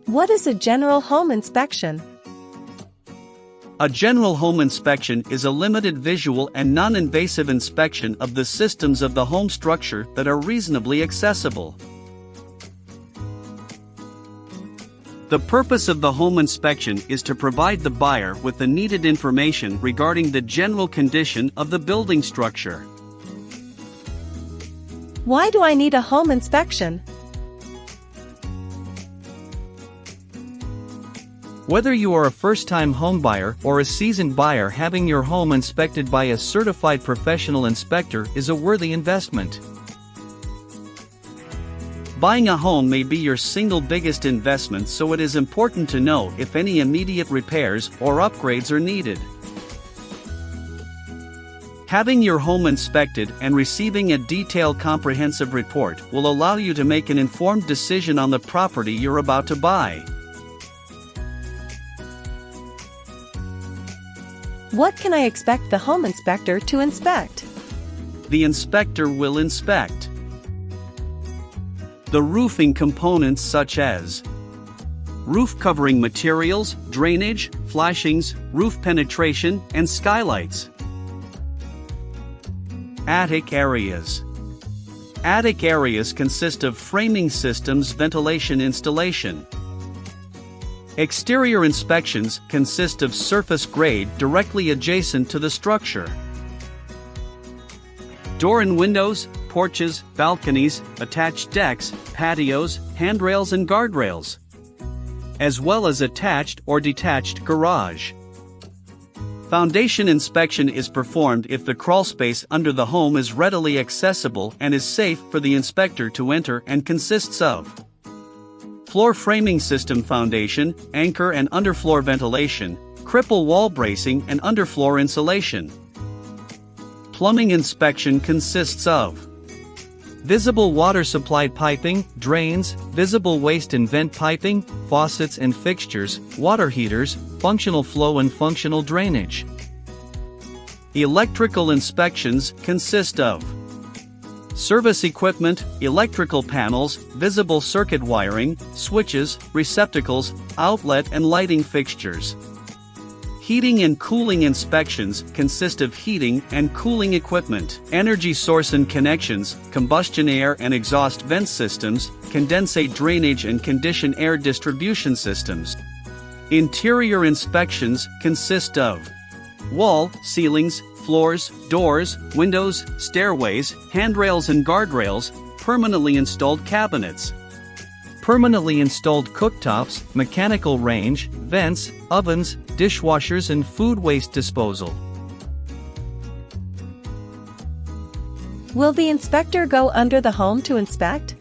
What is a general home inspection? A general home inspection is a limited visual and non-invasive inspection of the systems of the home structure that are reasonably accessible. The purpose of the home inspection is to provide the buyer with the needed information regarding the general condition of the building structure. Why do I need a home inspection? Whether you are a first-time homebuyer or a seasoned buyer, having your home inspected by a certified professional inspector is a worthy investment. Buying a home may be your single biggest investment, so it is important to know if any immediate repairs or upgrades are needed. Having your home inspected and receiving a detailed comprehensive report will allow you to make an informed decision on the property you're about to buy. What can I expect the home inspector to inspect? The inspector will inspect the roofing components such as roof covering materials, drainage, flashings, roof penetration, and skylights. Attic areas. Attic areas consist of framing systems, ventilation installation. Exterior inspections consist of surface grade directly adjacent to the structure. Door and windows, porches, balconies, attached decks, patios, handrails and guardrails, as well as attached or detached garage. Foundation inspection is performed if the crawlspace under the home is readily accessible and is safe for the inspector to enter, and consists of floor framing system foundation, anchor and underfloor ventilation, cripple wall bracing and underfloor insulation. Plumbing inspection consists of visible water supply piping, drains, visible waste and vent piping, faucets and fixtures, water heaters, functional flow and functional drainage. Electrical inspections consist of service equipment, electrical panels, visible circuit wiring, switches, receptacles, outlet and lighting fixtures. Heating and cooling inspections consist of heating and cooling equipment, energy source and connections, combustion air and exhaust vent systems, condensate drainage and conditioned air distribution systems. Interior inspections consist of wall, ceilings, floors, doors, windows, stairways, handrails and guardrails, permanently installed cabinets, permanently installed cooktops, mechanical range, vents, ovens, dishwashers and food waste disposal. Will the inspector go under the home to inspect?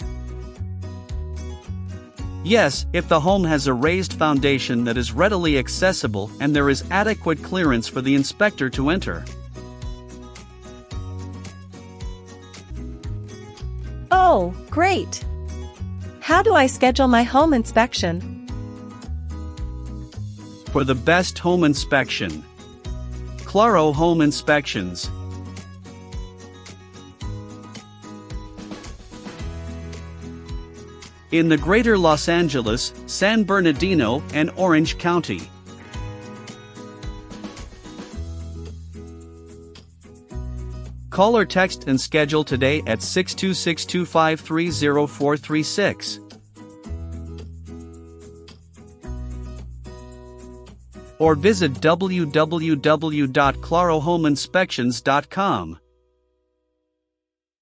Yes, if the home has a raised foundation that is readily accessible and there is adequate clearance for the inspector to enter. Oh, great! How do I schedule my home inspection? For the best home inspection, Claro Home Inspections. In the greater Los Angeles, San Bernardino, and Orange County. Call or text and schedule today at 626-253-0436. Or visit www.clarohomeinspections.com.